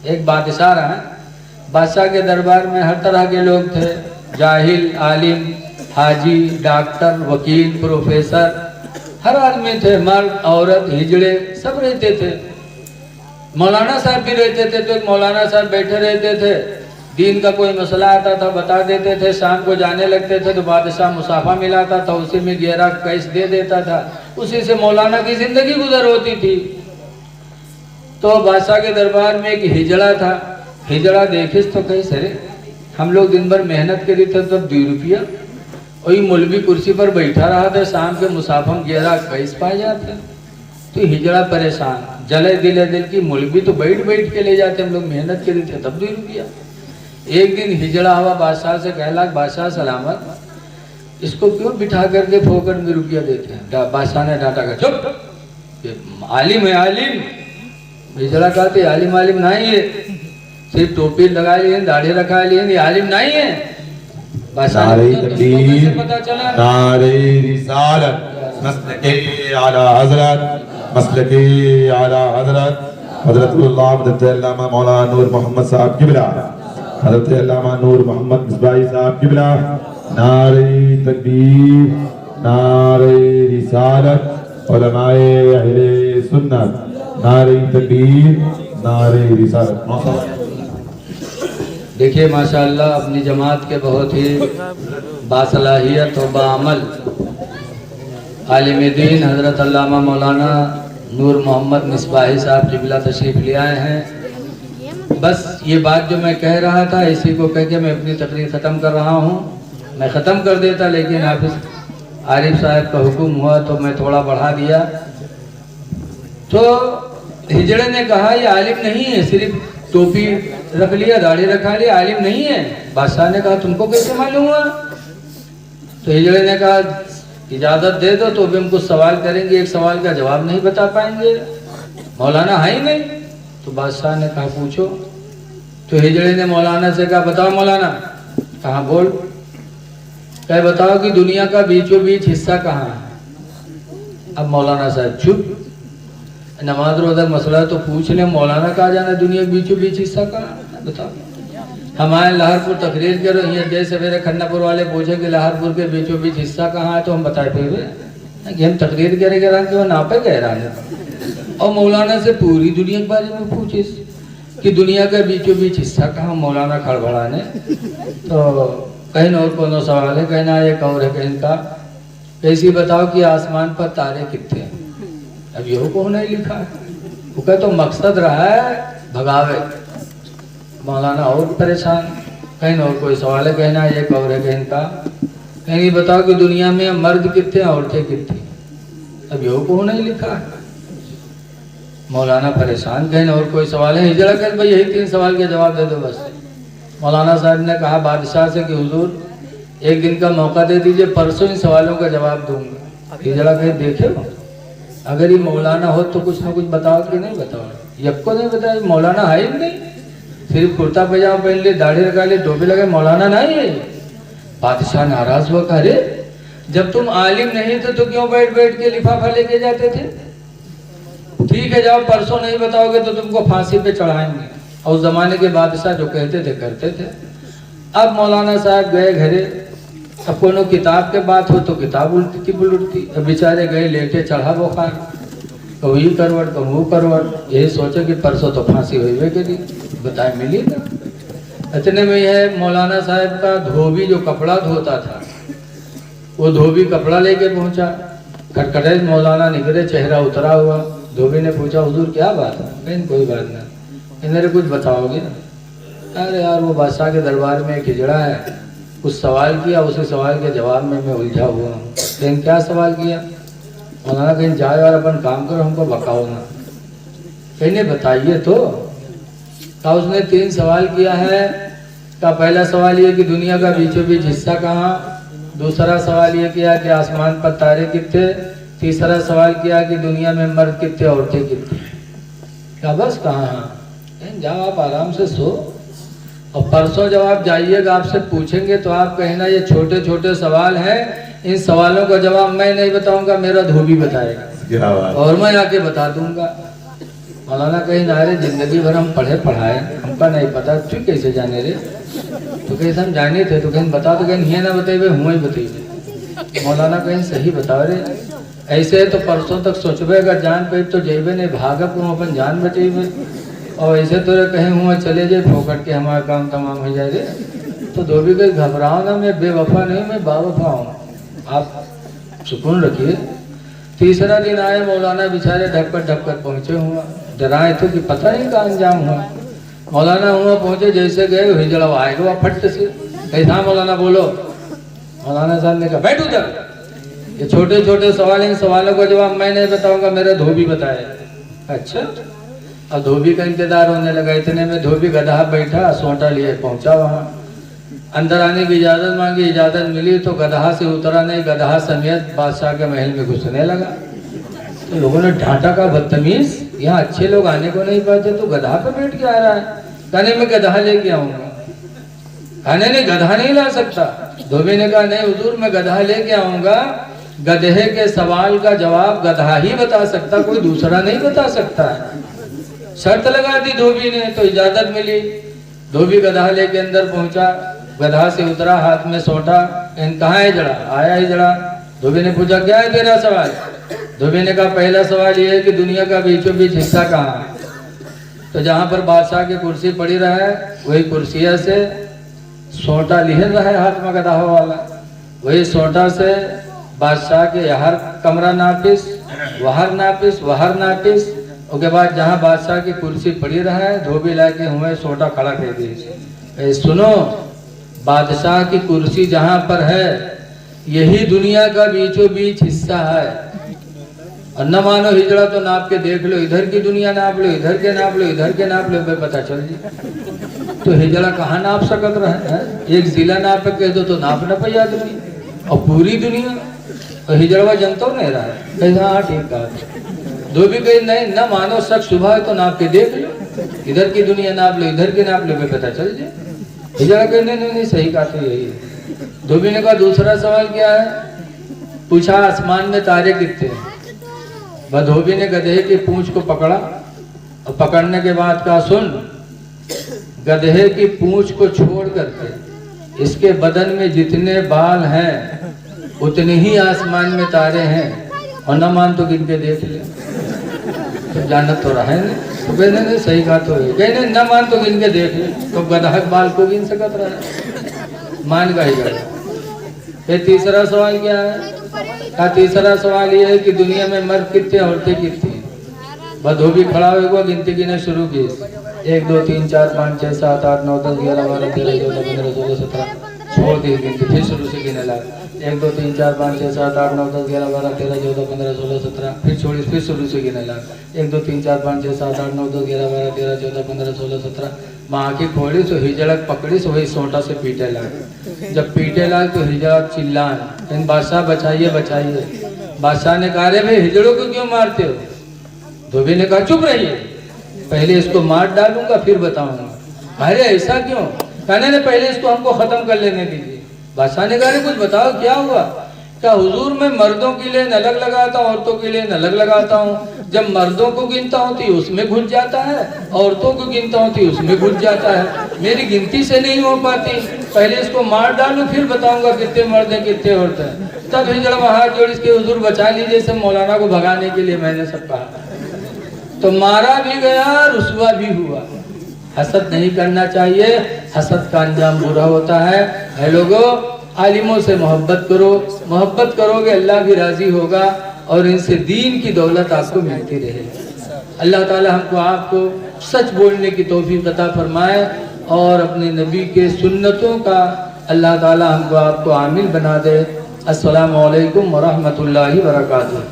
एक बादशाह रहा। बादशाह के दरबार में हर तरह के लोग थे, जाहिल, आलिम, हाजी, डॉक्टर, वकील, प्रोफेसर, हर आदमी थे, मर्द, औरत, हिजड़े, सब रहते थे। मौलाना साहब भी रहते थे। तो एक मौलाना साहब बैठे रहते थे, दीन का कोई मसला आता था बता देते थे, शाम को जाने लगते थे तो बादशाह मुसाफा मिलाता था, उसी में 11 कैश दे देता था, उसी से मौलाना की जिंदगी गुजर होती थी। तो बादशाह के दरबार में एक हिजड़ा था। हिजड़ा देखिस तो कही सरे हम लोग दिन भर मेहनत करी थे तब 2 रुपया, वही मौलवी कुर्सी पर बैठा रहा था, शाम के मुसाफा 11 कैश पा जाते। तो हिजड़ा परेशान, जले दिल की मौलवी तो बैठ बैठ के ले जाते, हम लोग मेहनत करी थे तब 2 रुपया। एक दिन हिजड़ा हुआ बादशाह से, कहला बादशाह सलामत, इसको क्यों बिठा करके फोकट में रुपया देते हैं? बादशाह ने डांटा कर, चुप, आलिम है आलिम। हिजड़ा कहते आलिम आलिम नहीं है, सिर्फ टोपी लगा लिए, दाढ़ी रखा लिए, आलिम नहीं है। बादशाह ने कैसे पता चला? नारे रिसालत मसलके आला हजरत, मसलके आला हजरत हजरतुल्लाह मुफ्ती मौलाना नूर मोहम्मद साहब किबला, हज़रत अल्लामा नूर मोहम्मद मिसबाही साहब किबला। नारे तकबीर, नारे रिसालत, उलमाए अहले सुन्नत, नारे तकबीर, नारे रिसालत। देखिए माशाअल्लाह अपनी जमात के बहुत ही बासलाहियत और बाअमल आलिम दीन हज़रत अल्लामा मौलाना नूर मोहम्मद मिसबाही साहब किबला तशरीफ़ ले आए हैं। बस ये बात जो मैं कह रहा था इसी को कह के मैं अपनी तकरीर ख़त्म कर रहा हूँ। मैं ख़त्म कर देता लेकिन हाफिज़ आरिफ साहब का हुक्म हुआ तो मैं थोड़ा बढ़ा दिया। तो हिजड़े ने कहा ये आलिम नहीं है, सिर्फ टोपी रख लिया, दाढ़ी रखा लिया, आलिम नहीं है। बादशाह ने कहा तुमको कैसे मालूम हुआ? तो हिजड़े ने कहा इजाज़त दे दो तो भी हम कुछ सवाल करेंगे, एक सवाल का जवाब नहीं बता पाएंगे, मौलाना है ही नहीं। तो बादशाह ने कहा पूछो। तो हिजड़े ने मौलाना से कहा बताओ मौलाना। कहा बोल। कहे बताओ कि दुनिया का बीचों बीच हिस्सा कहाँ है? अब मौलाना साहब चुप, नमाज रोज़ा मसला तो पूछ ले, मौलाना कहा जाना दुनिया के बीचों बीच हिस्सा कहाँ बताओ। हमारे लाहौरपुर तकरीर करो, ये जैसे सवेरे खन्नापुर वाले पूछे कि लाहौरपुर के बीचों बीच हिस्सा कहाँ है तो हम बताए फिर कि हम तकरीर करे कह रहे हैं कि वो नापे कह रहा है। और मौलाना से पूरी दुनिया के बारे में पूछे कि दुनिया का बीचों बीच हिस्सा कहाँ, मौलाना खड़बड़ाने। तो कहीं और कोनो सवाल है, कहना एक और है कहीं का, कैसी बताओ कि आसमान पर तारे कितने हैं? अब यो को नहीं लिखा है, वो कहे तो मकसद रहा है भगावे। मौलाना और परेशान, कहीं और कोई सवाल है, कहना एक और है कहीं का, कहीं बताओ कि दुनिया में मर्द कितने औरतें कितनी? अब यो को नहीं लिखा है। मौलाना परेशान, कहीं और कोई सवाल है? हिजड़ा कर भाई यही 3 सवाल के जवाब दे दो बस। मौलाना साहब ने कहा बादशाह से कि हुजूर एक दिन का मौका दे दीजिए, परसों इन सवालों का जवाब दूंगा। हिजड़ा कहे देखे अगर ये मौलाना हो तो कुछ ना कुछ बताओ कि नहीं बताओ? यक्को नहीं बताया, मौलाना है ही नहीं, सिर्फ कुर्ता पैजामा पहन ले, दाढ़ी लगा ले, टोपी लगा, मौलाना नहीं है। बादशाह नाराज हुआ, अरे जब तुम आलिम नहीं थे तो क्यों बैठ बैठ के लिफाफा लेके जाते थे? ठीक है जाओ, परसों नहीं बताओगे तो तुमको फांसी पे चढ़ाएंगे। और उस जमाने के बादशाह जो कहते थे करते थे। अब मौलाना साहब गए घरे, अब कोनो किताब के बात हो तो किताब उल्टी की बुलटती। अब बेचारे गए लेटे, चढ़ा बुखार, कभी करवट कहूँ करवट, यही सोचे कि परसों तो फांसी हुई करी, बताए मिली ना। इतने में यह मौलाना साहब का धोबी जो कपड़ा धोता था, वो धोबी कपड़ा लेके पहुंचा। खटखटे, मौलाना निकले, चेहरा उतरा हुआ। धोबी ने पूछा हुजूर क्या बात है? कहीं कोई बात नहीं, मेरे कुछ बताओगे? अरे यार वो बादशाह के दरबार में एक हिजड़ा है, कुछ सवाल किया, उसी सवाल के जवाब में मैं उलझा हुआ हूँ। लेकिन क्या सवाल किया? मौलाना कहीं जाए और अपन काम करो, हमको बकाओ ना। कहने बताइए तो। का उसने 3 सवाल किया है। का पहला सवाल ये कि दुनिया का बीचों बीच हिस्सा कहाँ, दूसरा सवाल ये किया कि आसमान पर तारे कितने, तीसरा सवाल किया कि दुनिया में मर्द कितने औरतें कितनी। क्या बस कहाँ? जाओ आप आराम से सो, और परसों जब आप जाइएगा आपसे पूछेंगे तो आप कहना ये छोटे छोटे सवाल हैं, इन सवालों का जवाब मैं नहीं बताऊंगा, मेरा धोबी बताएगा और मैं आके बता दूंगा। मौलाना कहीं ना रे जिंदगी भर हम पढ़े पढ़ाए, हमका नहीं पता, तू कैसे जाने रे? तो कैसे हम जाने थे? तो कहीं बता, तो कहीं ये ना बताइए हुआ ही बताइए। मौलाना कहीं सही बताओ रे, ऐसे तो परसों तक सोचबे अगर जान पे तो जेबे नहीं भागब तुम अपन जान बचेबे, और ऐसे तो कहीं हुआ चले जाए फोकट के हमारा काम तमाम हो जाए रे। तो धोबी कोई घबराओ ना, मैं बेवफा नहीं, मैं बावफा हूँ, आप सुकून रखिए। तीसरा दिन आए मौलाना बेचारे ढककर पहुँचे हुआ, डराए थे कि पता नहीं कहाँ अंजाम हुआ। मौलाना हुआ पहुँचे, जैसे गए हिजड़ा आएगा फट से, कैसा मौलाना बोलो। मौलाना साहब ने कहा बैठ उधर, ये छोटे छोटे सवाल, इन सवालों का जवाब मैं नहीं बताऊंगा, मेरा धोबी बताए। अच्छा, अब धोबी का इंतजार होने लगा। इतने में धोबी गधा बैठा सोटा लिए पहुंचा वहां, अंदर आने की इजाजत मांगी, इजाजत मिली तो गधा से उतरा नहीं, गधा समेत बादशाह के महल में घुसने लगा। तो लोगों ने ढांटा का बदतमीज, यहाँ अच्छे लोग आने को नहीं पाते तो गधा पे बैठ के आ रहा है। कहने में गधा लेके आऊंगा, कहने ने गधा नहीं ला सकता। धोबी ने कहा नहीं हुजूर मैं गधा लेके आऊंगा, गधे के सवाल का जवाब गधा ही बता सकता, कोई दूसरा नहीं बता सकता है। शर्त लगा दी धोबी ने, तो इजाजत मिली। धोबी गधा लेके अंदर पहुंचा, गधा से उतरा, हाथ में सोटा, कहाँ है जड़ा? आया ही जड़ा। धोबी ने पूछा क्या है तेरा सवाल? धोबी ने कहा पहला सवाल ये है कि दुनिया का बीचों बीच हिस्सा कहाँ है? तो जहाँ पर बादशाह की कुर्सी पड़ी रहा है वही कुर्सिया से सोटा लिह रहा है हाथ में गधा वाला, वही सोटा से बादशाह के यहाँ कमरा नापिस, वहर नापिस, वहर नापिस। उसके बाद जहाँ बादशाह की कुर्सी पड़ी रहा है धोबी लाके हुए सोटा खड़ा कर दी। सुनो, बादशाह की कुर्सी जहाँ पर है यही दुनिया का बीचों बीच हिस्सा है। और न मानो हिजड़ा तो नाप के देख लो, इधर की दुनिया नाप लो, इधर के नाप लो, इधर के नाप लो, पता चल जी। तो हिजड़ा कहाँ नाप सकत रहे है? एक जिला नाप के कह दो तो नाप न पाई आदमी, और पूरी दुनिया। और हिजड़वा जनता नहीं रहा है, हाँ ठीक कहा। धोबी कही नहीं, न मानो शक सुबह तो नाप के देख लो, इधर की दुनिया नाप लो, इधर के नाप लो, पता चल जाए। हिजड़ा कही नहीं सही कहा, तो यही है। धोबी ने कहा दूसरा सवाल क्या है? पूछा आसमान में तारे कितने हैं? धोबी ने गधे की पूंछ को पकड़ा और पकड़ने के बाद कहा सुन, गधे की पूंछ को छोड़ करके इसके बदन में जितने बाल हैं उतने ही आसमान में तारे हैं, और न मान तो गिन के देख ले। तो जानत तो रहा है तो कहने ने सही कहा, तो कहने न मान तो गिन के देख ले। तो गधा बाल को गिन सकत रहा है, मान का ही गया। फिर तीसरा सवाल क्या है? का तीसरा सवाल ये है कि दुनिया में मर्द कितने, औरतें कितनी? धोबी खड़ा हुआ गिनती गिना शुरू की, 1 2 3 4 5 6 7 8 9 10 11 12 13 14 15 16 17, छोड़ दी गिनती, फिर शुरू से गिने लगा। 1 2 3 4 5 6 7 8 9 10 11 12 13 14 15 16 17, फिर छोड़ी, फिर शुरू से गिने लगा। 1 2 3 4 5 6 7 8 9 10 11 12 13 14 15 16 17। माँ की खोली तो हिजड़क पकड़ी तो वही सोटा से पीटे लगा। जब पीटे लगा तो हिजड़ा चिल्लाए, बादशाह बचाइए बचाइए। बादशाह ने कहा रे भाई हिजड़ों को क्यों मारते हो? धोबी ने कहा चुप रहिए, पहले इसको मार डालूंगा फिर बताऊंगा। अरे ऐसा क्यों? कहने ने पहले इसको हमको खत्म कर लेने दीजिए। बादशाह ने कहा कुछ बताओ क्या हुआ? क्या हुजूर मैं मर्दों के लिए नलग लगाता हूँ, औरतों के लिए नलग लगाता हूँ। जब मर्दों को गिनता हूँ तो उसमें घुस जाता है, औरतों को गिनता हूँ तो उसमें घुस जाता है, मेरी गिनती से नहीं हो पाती। पहले इसको मार डालूं फिर बताऊंगा कितने मर्द हैं कितने औरतें हैं। तब हिजड़ा हाथ जोड़ इसके हुजूर बचा लीजिए, सब मौलाना को भगाने के लिए मैंने सब कहा। तो मारा भी गया, रुसवा भी हुआ। हसद नहीं करना चाहिए, हसद का अंजाम बुरा होता है। लोगों, आलिमों से मोहब्बत करो, मोहब्बत करोगे अल्लाह भी राजी होगा और इनसे दीन की दौलत आपको मिलती रहे। अल्लाह ताला हमको आपको सच बोलने की तौफीक अता फरमाए और अपने नबी के सुन्नतों का अल्लाह ताला हमको आपको आमिल बना दे। अस्सलामु अलैकुम व रहमतुल्लाहि व बरकातुहू।